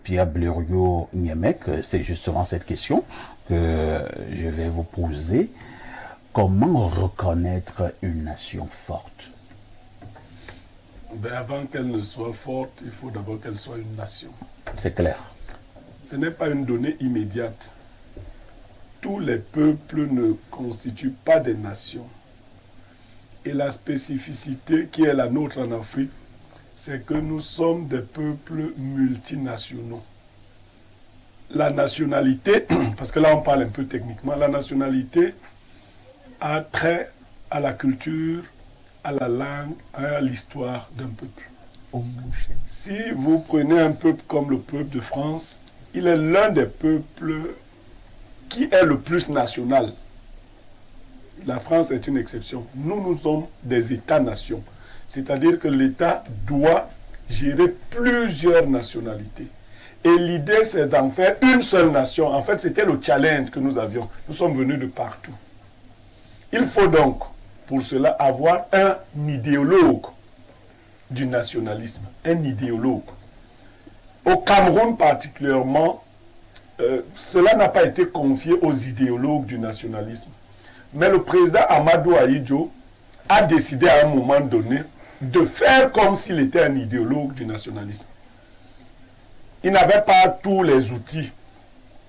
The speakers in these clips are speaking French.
Pierre Blériot-Niémec, c'est justement cette question que je vais vous poser. Comment reconnaître une nation forte? Ben, avant qu'elle ne soit forte, il faut d'abord qu'elle soit une nation. C'est clair. Ce n'est pas une donnée immédiate. Tous les peuples ne constituent pas des nations. Et la spécificité qui est la nôtre en Afrique, c'est que nous sommes des peuples multinationaux. La nationalité, parce que là on parle un peu techniquement, la nationalité a trait à la culture, à la langue, à l'histoire d'un peuple. Si vous prenez un peuple comme le peuple de France, il est l'un des peuples qui est le plus national. La France est une exception. Nous sommes des États-nations. C'est-à-dire que l'État doit gérer plusieurs nationalités. Et l'idée, c'est d'en faire une seule nation. En fait, c'était le challenge que nous avions. Nous sommes venus de partout. Il faut donc, pour cela, avoir un idéologue du nationalisme. Un idéologue. Au Cameroun particulièrement, cela n'a pas été confié aux idéologues du nationalisme. Mais le président Amadou Ahidjo a décidé à un moment donné de faire comme s'il était un idéologue du nationalisme. Il n'avait pas tous les outils.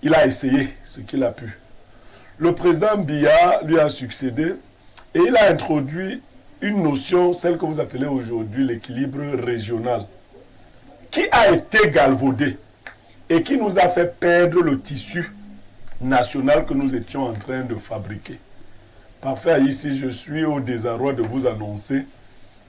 Il a essayé ce qu'il a pu. Le président Biya lui a succédé et il a introduit une notion, celle que vous appelez aujourd'hui l'équilibre régional, qui a été galvaudée et qui nous a fait perdre le tissu national que nous étions en train de fabriquer. Parfait, ici je suis au désarroi de vous annoncer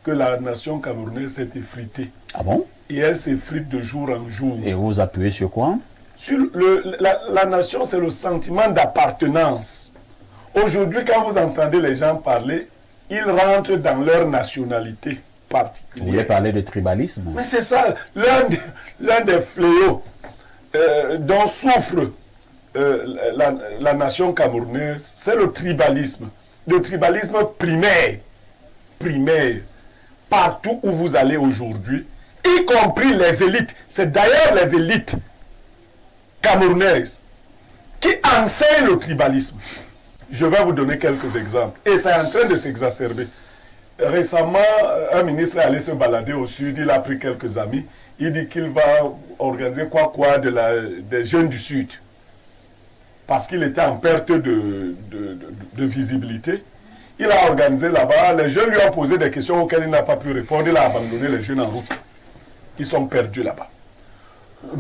que la nation camerounaise s'est effritée. Ah bon? Et elle s'effrite de jour en jour. Et vous appuyez sur quoi? Sur la nation, c'est le sentiment d'appartenance. Aujourd'hui, quand vous entendez les gens parler, ils rentrent dans leur nationalité particulière. Vous voulez parler de tribalisme? Mais c'est ça, l'un des fléaux dont souffre la nation camerounaise, c'est le tribalisme. Le tribalisme primaire. Primaire. Partout où vous allez aujourd'hui, y compris les élites. C'est d'ailleurs les élites camerounaises qui enseignent le tribalisme. Je vais vous donner quelques exemples. Et c'est en train de s'exacerber. Récemment, un ministre est allé se balader au sud, il a pris quelques amis. Il dit qu'il va organiser des jeunes du sud. Parce qu'il était en perte de visibilité. Il a organisé là-bas, les jeunes lui ont posé des questions auxquelles il n'a pas pu répondre. Il a abandonné les jeunes en route. Ils sont perdus là-bas.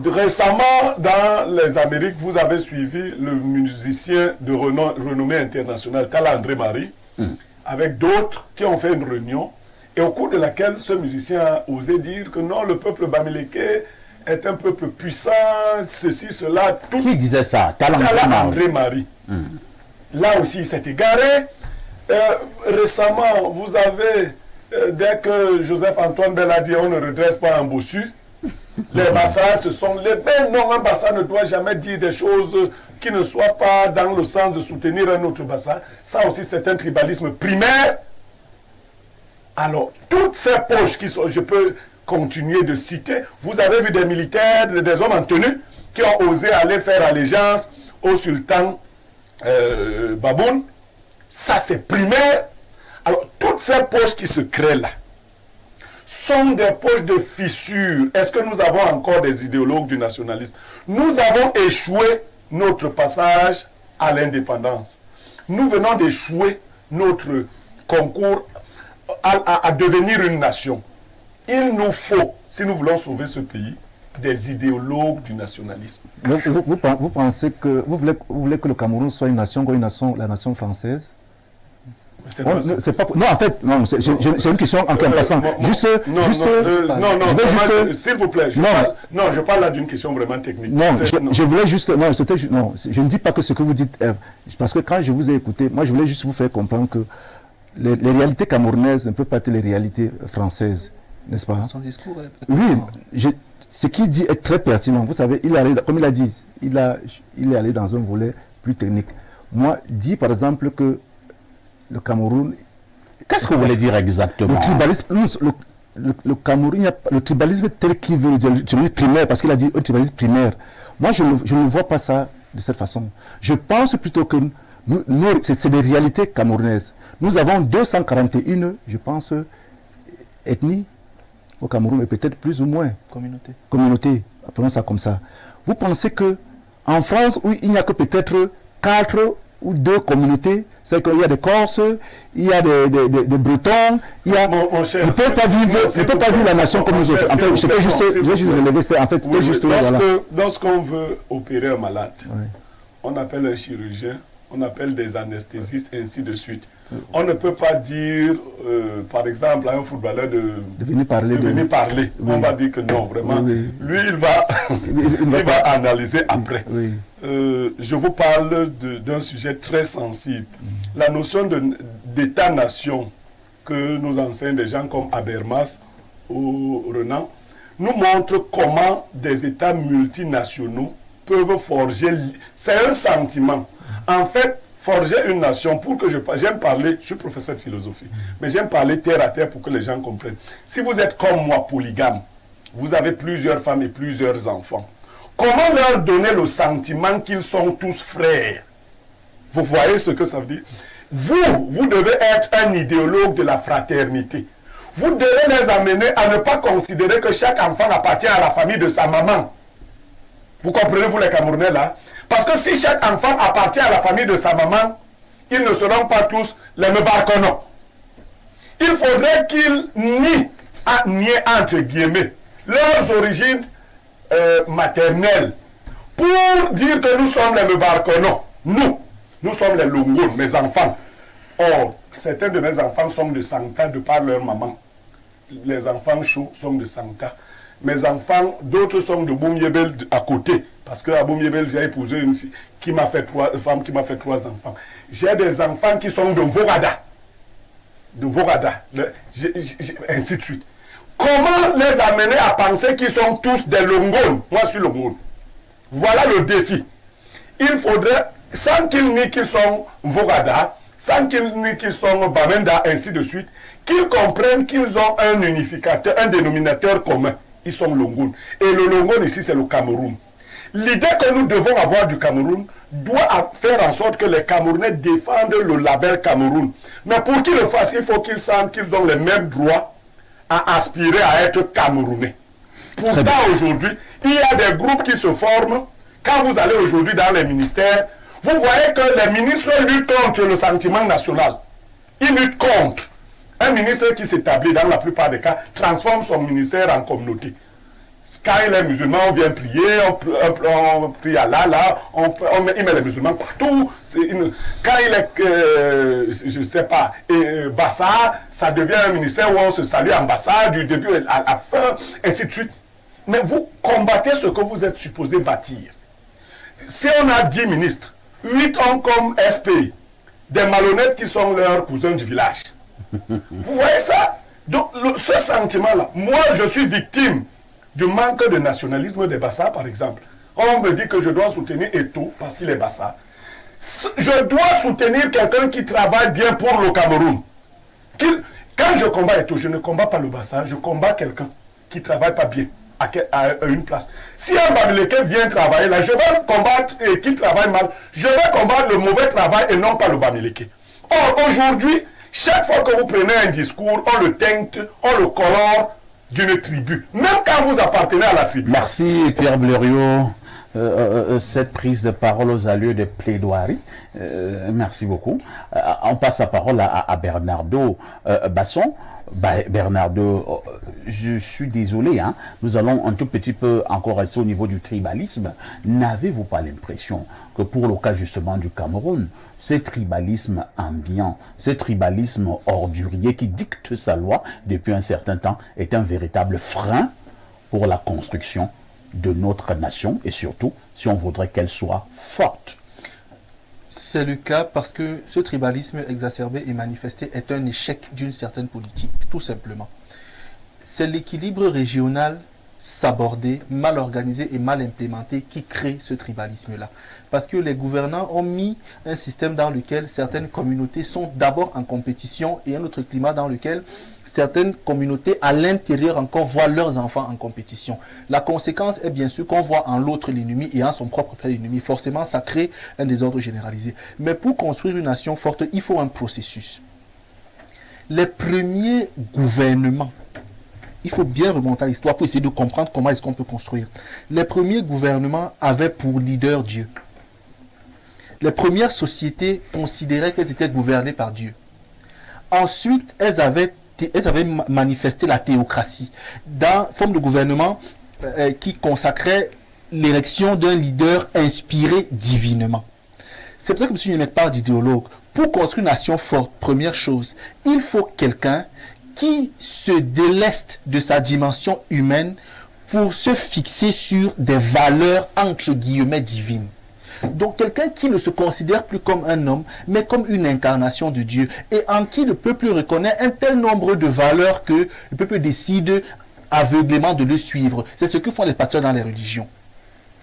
Récemment, dans les Amériques, vous avez suivi le musicien de renommée internationale, Tala André Marie, avec d'autres qui ont fait une réunion, et au cours de laquelle ce musicien a osé dire que non, le peuple bamileke est un peuple puissant, ceci, cela, tout. Qui disait ça? Tala André Marie. Là aussi, il s'est égaré. Récemment, vous avez, dès que Joseph-Antoine Bella dit on ne redresse pas un bossu, les Bassa se sont levés. Non, un Bassa ne doit jamais dire des choses qui ne soient pas dans le sens de soutenir un autre Bassa. Ça aussi, c'est un tribalisme primaire. Alors, toutes ces poches qui sont, je peux continuer de citer, vous avez vu des militaires, des hommes en tenue, qui ont osé aller faire allégeance au sultan Baboun. Ça, c'est primaire. Alors, toutes ces poches qui se créent là sont des poches de fissures. Est-ce que nous avons encore des idéologues du nationalisme? Nous avons échoué notre passage à l'indépendance. Nous venons d'échouer notre concours à devenir une nation. Il nous faut, si nous voulons sauver ce pays, des idéologues du nationalisme. Vous pensez que vous voulez que le Cameroun soit une nation comme la nation française? Non, en fait, non, c'est une question en passant. S'il vous plaît, je parle là d'une question vraiment technique. Je voulais juste, je ne dis pas que ce que vous dites, parce que quand je vous ai écouté, moi je voulais juste vous faire comprendre que les réalités camerounaises ne peuvent pas être les réalités françaises, n'est-ce pas? Son discours est... Oui, ce qu'il dit est très pertinent. Vous savez, comme il a dit, il est allé dans un volet plus technique. Moi, dit par exemple que le Cameroun... Qu'est-ce que vous voulez dire exactement? Le tribalisme, le Cameroun, il y a le tribalisme tel qu'il veut le dire, le tribalisme primaire, parce qu'il a dit un tribalisme primaire. Moi, je ne vois pas ça de cette façon. Je pense plutôt que c'est des réalités camerounaises. Nous avons 241, je pense, ethnies au Cameroun, et peut-être plus ou moins. Communautés, appelons ça comme ça. Vous pensez que en France, où il n'y a que peut-être 4 ou 2 communautés, c'est qu'il y a des Corses, il y a des Bretons, il y a... Mon cher, ne peut pas vivre la nation comme nous autres. En fait, c'était juste relever, en fait, c'était juste... Lorsqu'on veut opérer un malade, on appelle un chirurgien, on appelle des anesthésistes, ainsi de suite. On ne peut pas dire, par exemple, à un footballeur de venir parler. Oui. On va dire que non, vraiment. Oui. Lui, il va analyser après. Oui. Je vous parle d'un sujet très sensible. La notion d'État-nation que nous enseignent des gens comme Habermas ou Renan nous montre comment des États multinationaux peuvent forger. C'est un sentiment. En fait, forger une nation, pour que j'aime parler, je suis professeur de philosophie, mais j'aime parler terre à terre pour que les gens comprennent. Si vous êtes comme moi, polygame, vous avez plusieurs femmes et plusieurs enfants, comment leur donner le sentiment qu'ils sont tous frères? Vous voyez ce que ça veut dire? Vous devez être un idéologue de la fraternité. Vous devez les amener à ne pas considérer que chaque enfant appartient à la famille de sa maman. Vous comprenez, vous les Camerounais là? Parce que si chaque enfant appartient à la famille de sa maman, ils ne seront pas tous les Mebarkono. Il faudrait qu'ils nient entre guillemets leurs origines maternelles pour dire que nous sommes les Mebarkono. Nous sommes les Longones, mes enfants. Or, certains de mes enfants sont de Santa de par leur maman. Les enfants chauds sont de Santa. Mes enfants, d'autres sont de Boum-Yébel à côté. Parce qu'à Boum-Yébel, j'ai épousé une fille qui m'a fait 3 enfants. J'ai des enfants qui sont de Vorada. Ainsi de suite. Comment les amener à penser qu'ils sont tous des Longones? Moi, je suis Longone. Voilà le défi. Il faudrait, sans qu'ils nient qu'ils sont Vorada, sans qu'ils nient qu'ils sont Bamenda, ainsi de suite, qu'ils comprennent qu'ils ont un unificateur, un dénominateur commun. Ils sont Longones. Et le Longone ici, c'est le Cameroun. L'idée que nous devons avoir du Cameroun doit faire en sorte que les Camerounais défendent le label Cameroun. Mais pour qu'ils le fassent, il faut qu'ils sentent qu'ils ont les mêmes droits à aspirer à être Camerounais. Pourtant, aujourd'hui, il y a des groupes qui se forment. Quand vous allez aujourd'hui dans les ministères, vous voyez que les ministres luttent contre le sentiment national. Ils luttent contre. Un ministre qui s'établit, dans la plupart des cas, transforme son ministère en communauté. Quand il est musulman, on vient prier, on prie à Allah, il met les musulmans partout. Quand il est, je ne sais pas, Bassa, ça devient un ministère où on se salue en Bassa, du début à la fin, ainsi de suite. Mais vous combattez ce que vous êtes supposé bâtir. Si on a 10 ministres, 8 ont comme SP des malhonnêtes qui sont leurs cousins du village. Vous voyez ça? Donc, ce sentiment-là, moi, je suis victime du manque de nationalisme des Bassa, par exemple. On me dit que je dois soutenir Eto parce qu'il est Bassa. Je dois soutenir quelqu'un qui travaille bien pour le Cameroun. Quand je combats Eto, je ne combats pas le Bassa, je combats quelqu'un qui ne travaille pas bien à une place. Si un Bamileke vient travailler là, je vais combattre et qui travaille mal. Je vais combattre le mauvais travail et non pas le Bamileke. Or, aujourd'hui, chaque fois que vous prenez un discours, on le teinte, on le colore d'une tribu. Même quand vous appartenez à la tribu. Merci Pierre Blériot. Cette prise de parole aux allures de plaidoirie. Merci beaucoup. On passe la parole à Bernardo Basson. Bernardo, je suis désolé, hein, nous allons un tout petit peu encore rester au niveau du tribalisme. N'avez-vous pas l'impression que pour le cas justement du Cameroun, ce tribalisme ambiant, ce tribalisme ordurier qui dicte sa loi depuis un certain temps est un véritable frein pour la construction de notre nation et surtout si on voudrait qu'elle soit forte? C'est le cas parce que ce tribalisme exacerbé et manifesté est un échec d'une certaine politique, tout simplement. C'est l'équilibre régional sabordé, mal organisé et mal implémenté qui crée ce tribalisme-là. Parce que les gouvernants ont mis un système dans lequel certaines communautés sont d'abord en compétition et un autre climat dans lequel certaines communautés à l'intérieur encore voient leurs enfants en compétition. La conséquence est bien sûr qu'on voit en l'autre l'ennemi et en son propre frère l'ennemi. Forcément, ça crée un désordre généralisé. Mais pour construire une nation forte, il faut un processus. Les premiers gouvernements, il faut bien remonter à l'histoire pour essayer de comprendre comment est-ce qu'on peut construire. Les premiers gouvernements avaient pour leader Dieu. Les premières sociétés considéraient qu'elles étaient gouvernées par Dieu. Ensuite, elles avaient manifesté la théocratie dans forme de gouvernement qui consacrait l'élection d'un leader inspiré divinement. C'est pour ça que M. Niemek parle d'idéologue. Pour construire une nation forte, première chose, il faut quelqu'un qui se déleste de sa dimension humaine pour se fixer sur des valeurs entre guillemets divines. Donc quelqu'un qui ne se considère plus comme un homme, mais comme une incarnation de Dieu, et en qui le peuple reconnaît un tel nombre de valeurs que le peuple décide aveuglément de le suivre. C'est ce que font les pasteurs dans les religions.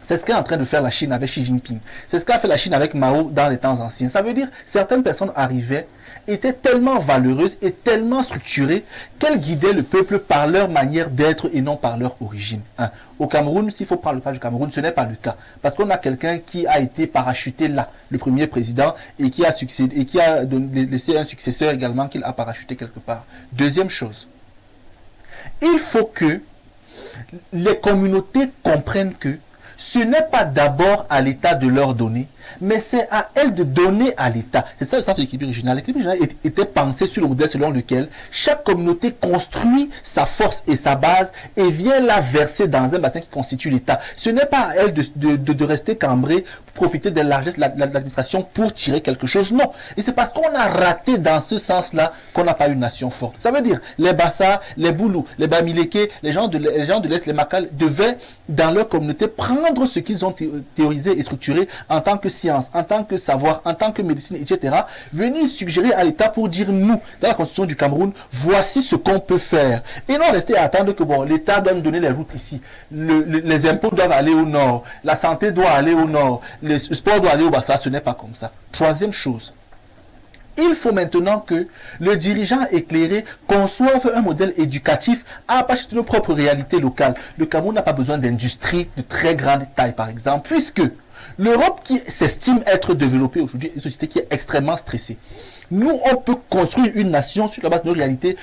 C'est ce qu'est en train de faire la Chine avec Xi Jinping. C'est ce qu'a fait la Chine avec Mao dans les temps anciens. Ça veut dire que certaines personnes arrivaient, étaient tellement valeureuses et tellement structurées qu'elles guidaient le peuple par leur manière d'être et non par leur origine. Au Cameroun, s'il faut prendre le cas du Cameroun, ce n'est pas le cas. Parce qu'on a quelqu'un qui a été parachuté là, le premier président, et qui a succédé, et qui a laissé un successeur également qu'il a parachuté quelque part. Deuxième chose, il faut que les communautés comprennent que ce n'est pas d'abord à l'État de leur donner, mais c'est à elle de donner à l'État. C'est ça le sens de l'équilibre régional. L'équilibre régional était pensé sur le modèle selon lequel chaque communauté construit sa force et sa base et vient la verser dans un bassin qui constitue l'État. Ce n'est pas à elle de rester cambrée, profiter des largesses de l'administration pour tirer quelque chose. Non. Et c'est parce qu'on a raté dans ce sens-là qu'on n'a pas une nation forte. Ça veut dire les Bassa, les Boulous, les Bamileke, les gens de l'Est, les Makal, devaient dans leur communauté prendre ce qu'ils ont théorisé et structuré en tant que science, en tant que savoir, en tant que médecine, etc. Venir suggérer à l'État pour dire nous, dans la constitution du Cameroun, voici ce qu'on peut faire. Et non rester à attendre que bon, l'État doit nous donner les routes ici. Les impôts doivent aller au nord, la santé doit aller au nord, le sport doit aller au Bassa. Ce n'est pas comme ça. Troisième chose. Il faut maintenant que le dirigeant éclairé conçoive un modèle éducatif à partir de nos propres réalités locales. Le Cameroun n'a pas besoin d'industrie de très grande taille, par exemple, puisque l'Europe qui s'estime être développée aujourd'hui est une société qui est extrêmement stressée. Nous, on peut construire une nation sur la base de nos réalités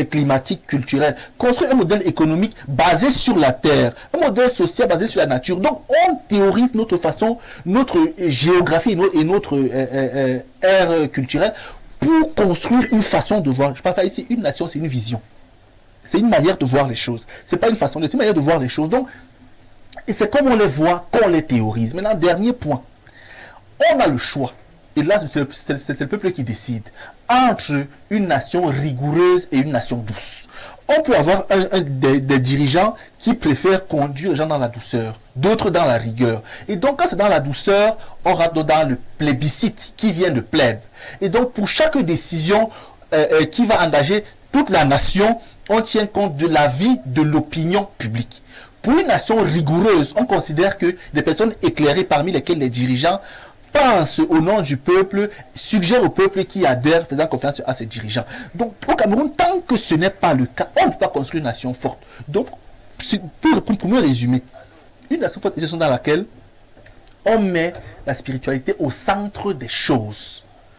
climatique, culturelle, construire un modèle économique basé sur la terre, un modèle social basé sur la nature. Donc, on théorise notre façon, notre géographie et notre ère culturelle pour construire une façon de voir. Je parle ici, une nation, c'est une vision. C'est une manière de voir les choses. C'est pas une façon, c'est une manière de voir les choses. Donc, et c'est comme on les voit qu'on les théorise. Maintenant, dernier point. On a le choix. Et là, c'est le peuple qui décide entre une nation rigoureuse et une nation douce. On peut avoir des dirigeants qui préfèrent conduire les gens dans la douceur, d'autres dans la rigueur. Et donc, quand c'est dans la douceur, on rentre dans le plébiscite qui vient de plèbe. Et donc, pour chaque décision qui va engager toute la nation, on tient compte de la vie de l'opinion publique. Pour une nation rigoureuse, on considère que des personnes éclairées parmi lesquelles les dirigeants pense au nom du peuple, suggère au peuple qui adhère, faisant confiance à ses dirigeants. Donc, au Cameroun, tant que ce n'est pas le cas, on ne peut pas construire une nation forte. Donc, pour me résumer, une nation forte est une nation dans laquelle on met la spiritualité au centre des choses.